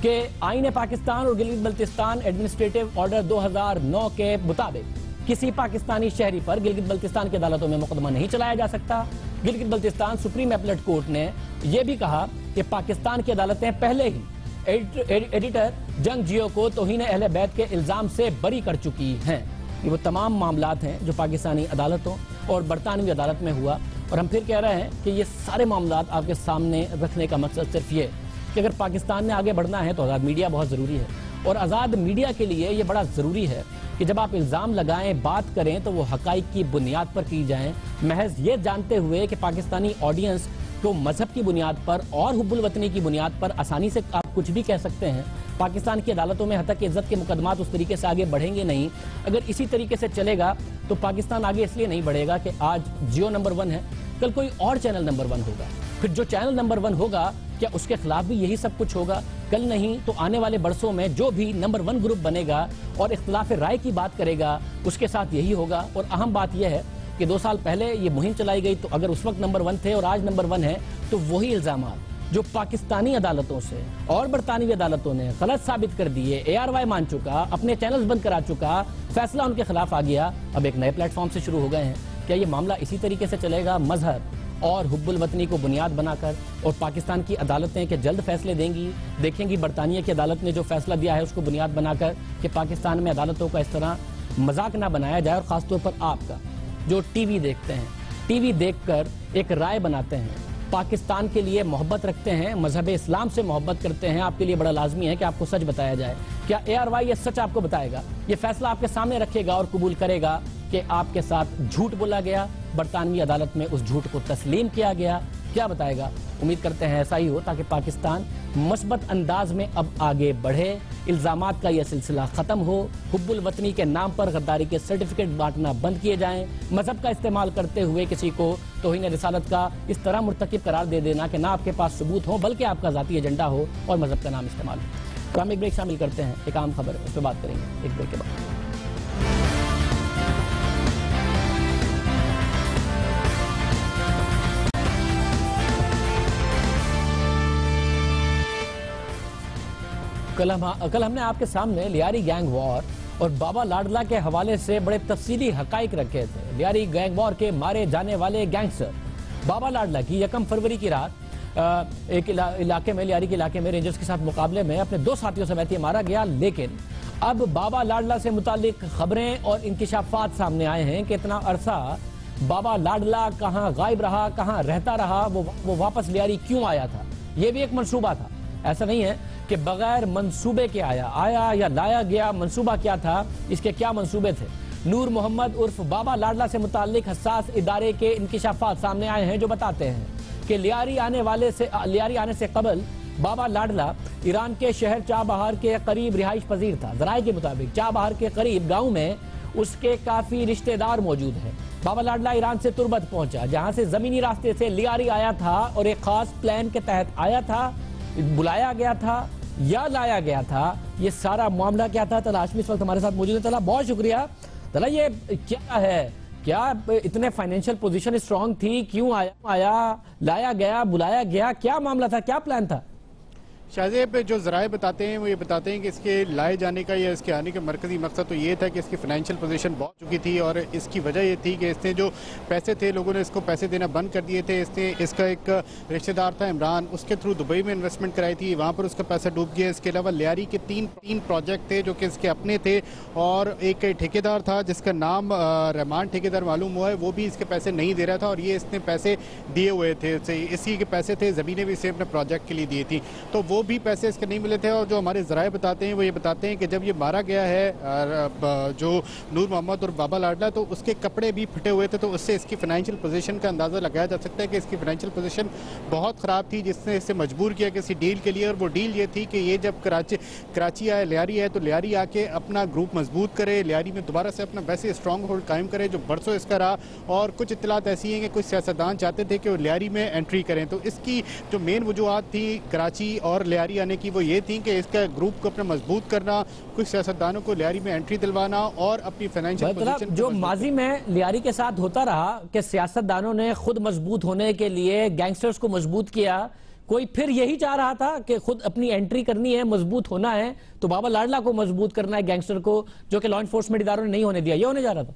Speaker 1: कि आईन पाकिस्तान और गिलगित बल्तिस्तान एडमिनिस्ट्रेटिव ऑर्डर 2009 के मुताबिक किसी पाकिस्तानी शहरी पर गिलगित बल्तिस्तान की अदालतों में मुकदमा नहीं चलाया जा सकता। Gilgit Baltistan supreme appellate court ने यह भी कहा कि पाकिस्तान की अदालतें पहले ही एडिटर जंग जियो को तौहीन अहले बैत के इल्जाम से बरी कर चुकी हैं। ये वो तमाम मामलात हैं जो पाकिस्तानी अदालतों और बरतानवी अदालत में हुआ, और हम फिर कह रहे हैं कि ये सारे मामलात आपके सामने रखने का मकसद सिर्फ ये कि अगर पाकिस्तान ने आगे बढ़ना है तो आज़ाद मीडिया बहुत ज़रूरी है, और आज़ाद मीडिया के लिए ये बड़ा ज़रूरी है कि जब आप इल्ज़ाम लगाएं, बात करें तो वो हक़ाइक़ की बुनियाद पर की जाएं, महज ये जानते हुए कि पाकिस्तानी ऑडियंस को मजहब की बुनियाद पर और हुब्बुल वतनी की बुनियाद पर आसानी से आप कुछ भी कह सकते हैं। पाकिस्तान की अदालतों में हतक इज्जत के मुकदमात उस तरीके से आगे बढ़ेंगे नहीं। अगर इसी तरीके से चलेगा तो पाकिस्तान आगे इसलिए नहीं बढ़ेगा कि आज जियो नंबर 1 है, कल कोई और चैनल नंबर 1 होगा, फिर जो चैनल नंबर 1 होगा क्या उसके खिलाफ भी यही सब कुछ होगा? कल नहीं तो आने वाले बरसों में जो भी नंबर 1 ग्रुप बनेगा और इख्तिलाफ राय की बात करेगा उसके साथ यही होगा। और अहम बात यह है कि 2 साल पहले ये मुहिम चलाई गई, तो अगर उस वक्त नंबर 1 थे और आज नंबर 1 है तो वही इल्जामात जो पाकिस्तानी अदालतों से और बरतानवी अदालतों ने गलत साबित कर दिए, ARY मान चुका, अपने चैनल्स बंद करा चुका, फैसला उनके खिलाफ आ गया, अब एक नए प्लेटफॉर्म से शुरू हो गए हैं। क्या ये मामला इसी तरीके से चलेगा, मजहब और हुब्बुल वतनी को बुनियाद बनाकर? और पाकिस्तान की अदालतें के जल्द फैसले देखेंगी बरतानिया की अदालत ने जो फैसला दिया है उसको बुनियाद बनाकर कि पाकिस्तान में अदालतों का इस तरह मजाक ना बनाया जाए। और खासतौर पर आपका जो टीवी देखते हैं, टीवी देखकर एक राय बनाते हैं, पाकिस्तान के लिए मोहब्बत रखते हैं, मजहब इस्लाम से मोहब्बत करते हैं, आपके लिए बड़ा लाजमी है कि आपको सच बताया जाए। क्या ARY ये सच आपको बताएगा? ये फैसला आपके सामने रखेगा और कबूल करेगा कि आपके साथ झूठ बोला गया, बरतानवी अदालत में उस झूठ को तस्लीम किया गया? क्या बताएगा? उम्मीद करते हैं ऐसा ही हो ताकि पाकिस्तान मस्बत अंदाज में अब आगे बढ़े, इल्जामात का यह सिलसिला खत्म हो, हुब्बुल वतनी के नाम पर गद्दारी के सर्टिफिकेट बांटना बंद किए जाएं, मजहब का इस्तेमाल करते हुए किसी को तौहीन रिसालत का इस तरह मुर्तकिब करार दे देना कि ना आपके पास सबूत हो बल्कि आपका जाती एजेंडा हो और मजहब का नाम इस्तेमाल हो। तो हम एक ब्रेक शामिल करते हैं, एक आम खबर उस पर बात करेंगे एक ब्रेक के बाद। कल हमने आपके सामने लियारी गैंग वॉर और बाबा लाडला के हवाले से बड़े तफसीली हकाइक रखे थे। लियारी गैंग वॉर के मारे जाने वाले गैंगस्टर बाबा लाडला की 1 फरवरी की रात एक इलाके में, लियारी के इलाके में रेंजर्स के साथ मुकाबले में अपने 2 साथियों समेत मारा गया। लेकिन अब बाबा लाडला से मुतालिक खबरें और इंकिशाफात सामने आए हैं कि इतना अरसा बाबा लाडला कहाँ गायब रहा, कहाँ रहता रहा, वो वापस लियारी क्यों आया था? ये भी एक मंसूबा था। ऐसा नहीं है कि बगैर मंसूबे के आया या लाया गया। मंसूबा क्या था, इसके क्या मंसूबे थे? नूर मोहम्मद उर्फ बाबा लाडला से मुतालिक हसास इदारे के इंकिशाफात सामने आए हैं जो बताते हैं कि लियारी आने से कबल बाबा लाडला ईरान के शहर चाबहार के करीब रिहाइश पजीर था। जराये के मुताबिक चाबहार के करीब गाँव में उसके काफी रिश्तेदार मौजूद हैं। बाबा लाडला ईरान से तुर्बत पहुंचा, जहां से जमीनी रास्ते से लियारी आया था और एक खास प्लान के तहत आया था, बुलाया गया था या लाया गया था। ये सारा मामला क्या था? तला हाशमी इस वक्त हमारे साथ मौजूद है। तला, बहुत शुक्रिया। तला, ये क्या है? क्या इतने फाइनेंशियल पोजीशन स्ट्रांग थी? क्यों आया, लाया गया, बुलाया गया? क्या मामला था, क्या प्लान था?
Speaker 8: शाहजेब, जो जराए बताते हैं वो ये बताते हैं कि इसके लाए जाने का या इसके आने का मरकजी मकसद तो ये था कि इसकी फाइनेंशियल पोजीशन बहुत चुकी थी और इसकी वजह ये थी कि इसने जो पैसे थे, लोगों ने इसको पैसे देना बंद कर दिए थे। इसका एक रिश्तेदार था इमरान, उसके थ्रू दुबई में इन्वेस्टमेंट कराई थी, वहाँ पर उसका पैसा डूब गया। इसके अलावा लियारी के तीन प्रोजेक्ट थे जो कि इसके अपने थे और एक ठेकेदार था जिसका नाम रहमान ठेकेदार मालूम हुआ है, वो भी इसके पैसे नहीं दे रहा था और ये इसने पैसे दिए हुए थे। इसी के पैसे थे, ज़मीनें भी इसे अपने प्रोजेक्ट के लिए दी थी। तो वो वो भी पैसे इसके नहीं मिले थे। और जो हमारे ज़राए बताते हैं वो ये बताते हैं कि जब ये मारा गया है जो नूर मोहम्मद और बाबा लाडला, तो उसके कपड़े भी फटे हुए थे, तो उससे इसकी फाइनेंशियल पोजीशन का अंदाज़ा लगाया जा सकता है कि इसकी फाइनेंशियल पोजीशन बहुत ख़राब थी, जिसने इसे मजबूर किया किसी डील के लिए। और वो डील ये थी कि ये जब कराची आए, लियारी है, तो लियारी आके अपना ग्रुप मजबूत करे, लियारी में दोबारा से अपना वैसे स्ट्रॉन्ग होल्ड कायम करे जो बरसों इसका रहा। और कुछ इत्तलात ऐसी हैं कि कुछ सियासतदान चाहते थे कि वो लियारी में एंट्री करें, तो इसकी जो मेन वजूहत थी कराची और लियारी आने की वो ये थी कि इसका ग्रुप को अपना मजबूत करना, कुछ सियासतदानों को लियारी में एंट्री दिलवाना और अपनी फाइनेंशियल पोजीशन
Speaker 1: जो माजी में लियारी के साथ होता रहा कि सियासतदानों ने खुद मजबूत होने के लिए गैंगस्टर्स को मजबूत किया, कोई फिर यही चाह रहा था कि खुद अपनी एंट्री करनी है, मजबूत होना है, तो बाबा लाडला को मजबूत करना है गैंगस्टर को, जो कि लॉ एनफोर्समेंट इदारों ने नहीं होने दिया। ये होने जा रहा था।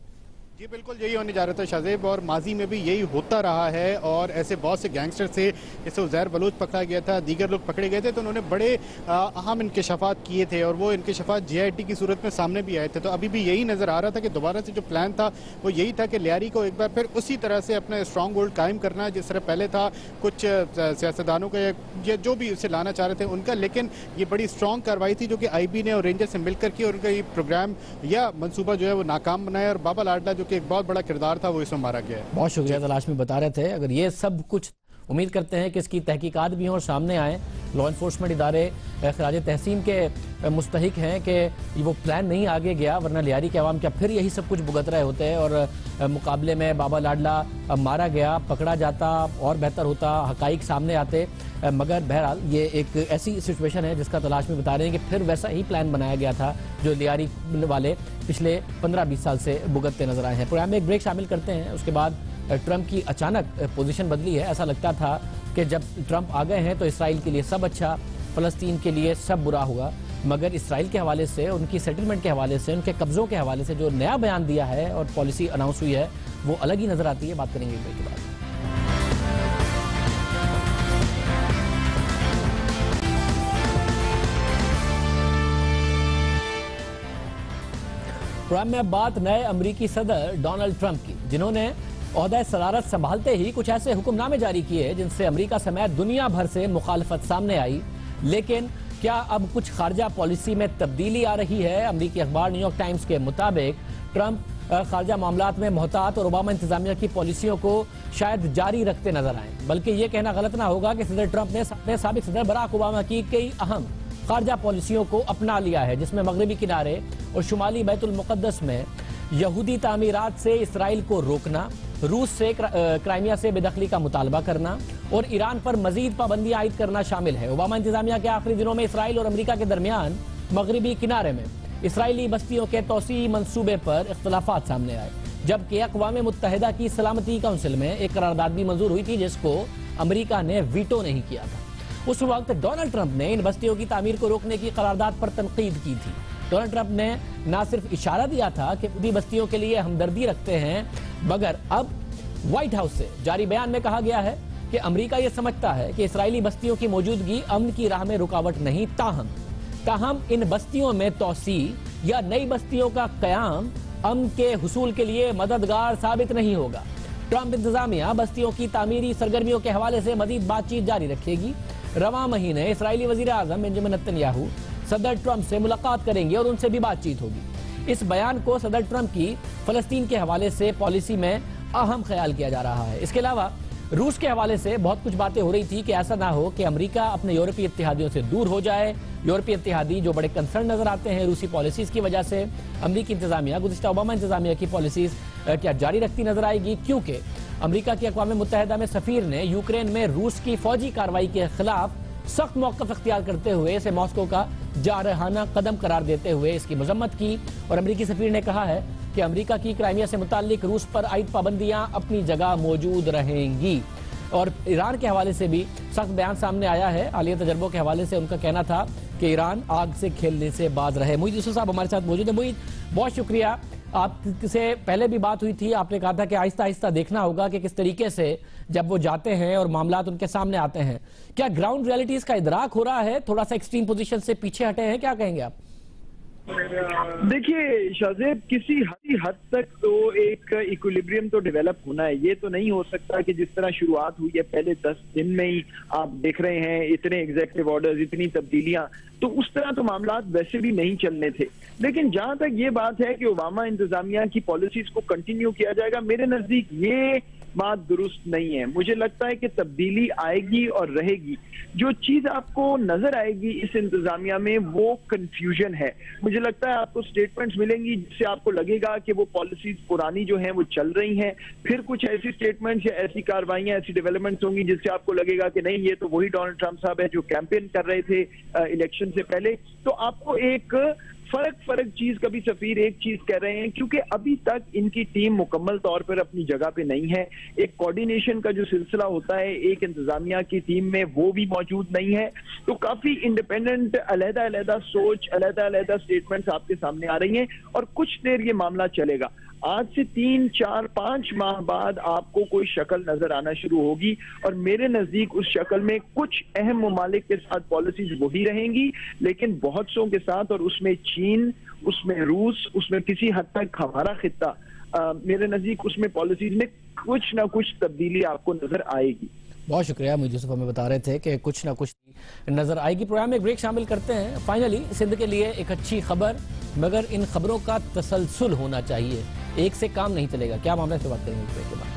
Speaker 8: जी बिल्कुल यही होने जा रहा था शाहजेब, और माजी में भी यही होता रहा है। और ऐसे बहुत से गैंगस्टर थे, जैसे उज़ैर बलूच पकड़ा गया था, दीगर लोग पकड़े गए थे, तो उन्होंने बड़े अहम इंकशाफात किए थे और वो इंकशाफात JIT की सूरत में सामने भी आए थे। तो अभी भी यही नज़र आ रहा था कि दोबारा से जो प्लान था वो यही था कि लियारी को एक बार फिर उसी तरह से अपना स्ट्रॉन्ग होल्ड कायम करना जिस तरह पहले था। कुछ सियासतदानों का या जो भी उसे लाना चाह रहे थे उनका, लेकिन ये बड़ी स्ट्रॉन्ग कार्रवाई थी जो कि IB ने और रेंजर से मिलकर की, और उनका ये प्रोग्राम या मनसूबा जो है वो नाकाम बनाया। और बाबा लाडला जो कि एक बहुत बड़ा किरदार था वो इसमें मारा गया है।
Speaker 1: बहुत शुक्रिया तलाश में बता रहे थे। अगर ये सब कुछ, उम्मीद करते हैं कि इसकी तहकीकात भी हों और सामने आए। लॉ एनफोर्समेंट इदारे खराज तहसीन के मुस्तहिक हैं कि वो प्लान नहीं आगे गया, वरना लियारी के अवाम क्या फिर यही सब कुछ भुगत रहे होते हैं और मुकाबले में बाबा लाडला मारा गया, पकड़ा जाता और बेहतर होता, हकाइक सामने आते। मगर बहरहाल ये एक ऐसी सिचुएशन है जिसका तलाश में बता रहे हैं कि फिर वैसा ही प्लान बनाया गया था जो लियारी वाले पिछले 15-20 साल से भुगतते नजर आए हैं। प्रोग्राम में एक ब्रेक शामिल करते हैं, उसके बाद ट्रंप की अचानक पोजीशन बदली है। ऐसा लगता था कि जब ट्रंप आ गए हैं तो इसराइल के लिए सब अच्छा, फ़लस्तीन के लिए सब बुरा होगा, मगर इसराइल के हवाले से, उनकी सेटलमेंट के हवाले से, उनके कब्ज़ों के हवाले से जो नया बयान दिया है और पॉलिसी अनाउंस हुई है वो अलग ही नज़र आती है। बात करेंगे ब्रेक के बाद। प्रोग्राम में बात नए अमरीकी सदर डोनाल्ड ट्रंप की, जिन्होंने ओहदा सदारत संभालते ही कुछ ऐसे हुक्मनामे जारी किए जिनसे अमेरिका समेत दुनिया भर से मुखालफत सामने आई। लेकिन क्या अब कुछ खारजा पॉलिसी में तब्दीली आ रही है? अमरीकी अखबार न्यूयॉर्क टाइम्स के मुताबिक ट्रंप खारजा मामलात में मोहतात और ओबामा इंतजामिया की पॉलिसियों को शायद जारी रखते नजर आए। बल्कि यह कहना गलत ना होगा कि सदर ट्रंप ने साबिक सदर बराक ओबामा की कई अहम खारजा पॉलिसियों को अपना लिया है, जिसमें मगरबी किनारे और शुमाली बैतुल मुक़द्दस में यहूदी तामीरात से इसराइल को रोकना, रूस से क्राइमिया से बेदखली का मुतालबा करना और ईरान पर मजीद पाबंदियां आयद करना शामिल है। ओबामा इंतजामिया के आखिरी दिनों में इसराइल और अमेरिका के दरमियान मगरबी किनारे में इसराइली बस्तियों के तोसी मंसूबे पर इख्तलाफात सामने आए, जबकि अक़वाम मुत्तहिदा की सलामती काउंसिल में एक करारदाद भी मंजूर हुई थी जिसको अमेरिका ने वीटो नहीं किया था। उस वक्त डोनाल्ड ट्रंप ने इन बस्तियों की तामीर को रोकने की करारदाद पर तनकीद की थी। डोनाल्ड ट्रंप ने न सिर्फ इशारा दिया था कि यहूदी बस्तियों के लिए हमदर्दी रखते हैं, मगर अब व्हाइट हाउस से जारी बयान में कहा गया है कि अमेरिका यह समझता है कि इसराइली बस्तियों की मौजूदगी अमन की राह में रुकावट नहीं, ताहम इन बस्तियों में तोसी या नई बस्तियों का कयाम अमन के हुसूल के लिए मददगार साबित नहीं होगा। ट्रंप इंतजामिया बस्तियों की तामीरी सरगर्मियों के हवाले से मजीद बातचीत जारी रखेगी। रवां महीने इसराइली वजीर आजम बेंजामिन नेतन्याहू सदर ट्रंप से मुलाकात करेंगे और उनसे भी बातचीत होगी। इस बयान को सदर ट्रंप की फलस्तीन के हवाले से पॉलिसी में अहम ख्याल किया जा रहा है। इसके अलावा रूस के हवाले से बहुत कुछ बातें हो रही थी कि ऐसा ना हो कि अमेरिका अपने यूरोपीय इत्तेहादियों से दूर हो जाए। यूरोपीय इत्तेहादी जो बड़े कंसर्न नजर आते हैं रूसी पॉलिसीज की वजह से, अमेरिकी इंतजामिया गुज़िश्ता ओबामा इंतजामिया की पॉलिसीज क्या जारी रखती नजर आएगी, क्योंकि अमेरिका की अक़वाम मुत्तहिदा में सफीर ने यूक्रेन में रूस की फौजी कार्रवाई के खिलाफ सख्त मौक़िफ़ इख्तियार करते हुए इसे मॉस्को का जारहाना कदम करार देते हुए इसकी मजम्मत की। और अमेरिकी सफीर ने कहा है कि अमेरिका की क्राइमिया से मुताल्लिक रूस पर आयद पाबंदियां अपनी जगह मौजूद रहेंगी। और ईरान के हवाले से भी सख्त बयान सामने आया है। हालिया तजर्बों के हवाले से उनका कहना था कि ईरान आग से खेलने से बाज रहे। मोईद यूसुफ साहब हमारे साथ मौजूद है। मोईद, बहुत शुक्रिया। आपसे पहले भी बात हुई थी, आपने कहा था कि आहिस्ता आहिस्ता देखना होगा कि किस तरीके से जब वो जाते हैं और मामलात उनके सामने आते हैं, क्या ग्राउंड रियलिटीज का इदराक हो रहा है? थोड़ा सा एक्सट्रीम पोजीशन से पीछे हटे हैं, क्या कहेंगे आप?
Speaker 9: देखिए शाहजेब, किसी हद तक तो एक इक्विलिब्रियम तो डेवलप होना है। ये तो नहीं हो सकता कि जिस तरह शुरुआत हुई है पहले 10 दिन में ही आप देख रहे हैं इतने एग्जीक्यूटिव ऑर्डर्स, इतनी तब्दीलियां, तो उस तरह तो मामलात वैसे भी नहीं चलने थे। लेकिन जहां तक ये बात है कि ओबामा इंतजामिया की पॉलिसीज को कंटिन्यू किया जाएगा, मेरे नजदीक ये बात दुरुस्त नहीं है। मुझे लगता है कि तब्दीली आएगी और रहेगी। जो चीज आपको नजर आएगी इस इंतजामिया में वो कंफ्यूजन है। मुझे लगता है आपको स्टेटमेंट्स मिलेंगी जिससे आपको लगेगा कि वो पॉलिसीज पुरानी जो हैं वो चल रही हैं, फिर कुछ ऐसी स्टेटमेंट्स या ऐसी कार्रवाइयां, ऐसी डेवलपमेंट्स होंगी जिससे आपको लगेगा कि नहीं, ये तो वही डोनाल्ड ट्रंप साहब है जो कैंपेन कर रहे थे इलेक्शन से पहले। तो आपको एक फर्क चीज, कभी सफीर एक चीज कह रहे हैं, क्योंकि अभी तक इनकी टीम मुकम्मल तौर पर अपनी जगह पे नहीं है। एक कोऑर्डिनेशन का जो सिलसिला होता है एक इंतजामिया की टीम में, वो भी मौजूद नहीं है। तो काफी इंडिपेंडेंट अलग-अलग सोच, अलग-अलग स्टेटमेंट्स आपके सामने आ रही हैं और कुछ देर ये मामला चलेगा। आज से 3, 4, 5 माह बाद आपको कोई शक्ल नजर आना शुरू होगी और मेरे नजदीक उस शक्ल में कुछ अहम ममालिक के साथ पॉलिसीज वही रहेंगी, लेकिन बहुत सौ के साथ, और उसमें चीन, उसमें रूस, उसमें किसी हद तक हमारा खित्ता, मेरे नजदीक उसमें पॉलिसीज में कुछ ना कुछ तब्दीली आपको नजर आएगी।
Speaker 1: बहुत शुक्रिया मुझे यूसुफ, हमें बता रहे थे कि कुछ ना कुछ नजर आएगी। प्रोग्राम में एक ब्रेक शामिल करते हैं। फाइनली सिंध के लिए एक अच्छी खबर, मगर इन खबरों का तसलसल होना चाहिए, एक से काम नहीं चलेगा। क्या मामला है, बात करेंगे ब्रेक के बाद।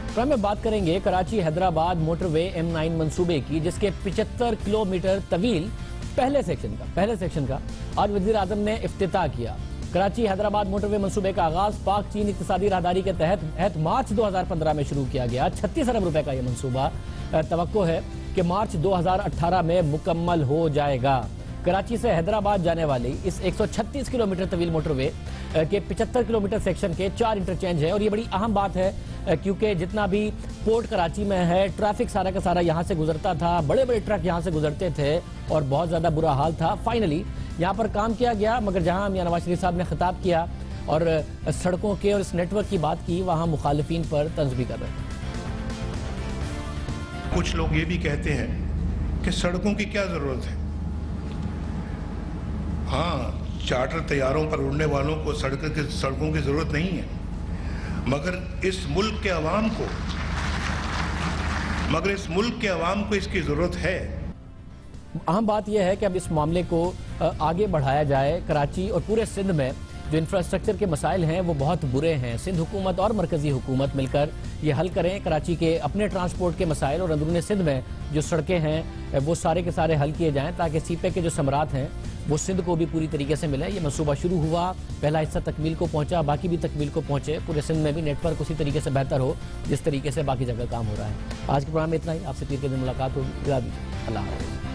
Speaker 1: प्रोग्राम में बात करेंगे कराची हैदराबाद मोटरवे M9 मंसूबे की, जिसके 75 किलोमीटर तवील पहले सेक्शन का आज वजीर आजम ने इफ्तिताह किया। कराची हैदराबाद मोटरवे मंसूबे का आगाज पाक चीन इक्तिसादी राहदारी के तहत मार्च 2015 में शुरू किया गया। 36 अरब रुपए का यह मंसूबा तवक्को है कि मार्च 2018 में मुकम्मल हो जाएगा। कराची से हैदराबाद जाने वाली इस 136 किलोमीटर तवील मोटरवे के 75 किलोमीटर सेक्शन के 4 इंटरचेंज है और ये बड़ी अहम बात है क्योंकि जितना भी पोर्ट कराची में है, ट्रैफिक सारा का सारा यहाँ से गुजरता था, बड़े बड़े ट्रक यहाँ से गुजरते थे और बहुत ज्यादा बुरा हाल था। फाइनली यहाँ पर काम किया गया, मगर जहाँ मियां नवाज शरीफ साहब ने खिताब किया और सड़कों के और इस नेटवर्क की बात की, वहाँ मुखालिफिन पर तंज भी कर रहे हैं।
Speaker 10: कुछ लोग ये भी कहते हैं कि सड़कों की क्या जरूरत है। हाँ, चार्टर तैयारों पर उड़ने वालों को सड़कों की जरूरत नहीं है, मगर इस मुल्क के अवाम को इसकी जरूरत है।
Speaker 1: अहम बात यह है कि अब इस मामले को आगे बढ़ाया जाए। कराची और पूरे सिंध में जो इंफ्रास्ट्रक्चर के मसाइल हैं वो बहुत बुरे हैं। सिंध हुकूमत और मरकजी हुकूमत मिलकर ये हल करें। कराची के अपने ट्रांसपोर्ट के मसाइल और अंदरूनी सिंध में जो सड़कें हैं वो सारे के सारे हल किए जाएं, ताकि सीपे के जो समरात हैं वो सिंध को भी पूरी तरीके से मिले। ये मनसूबा शुरू हुआ, पहला हिस्सा तकमील को पहुंचा, बाकी भी तकमील को पहुंचे, पूरे सिंध में भी नेटवर्क उसी तरीके से बेहतर हो जिस तरीके से बाकी जगह काम हो रहा है। आज के प्रोग्राम में इतना ही। आपसे पीर के दिन मुलाकात होगी। अल्लाह हाफ़िज़।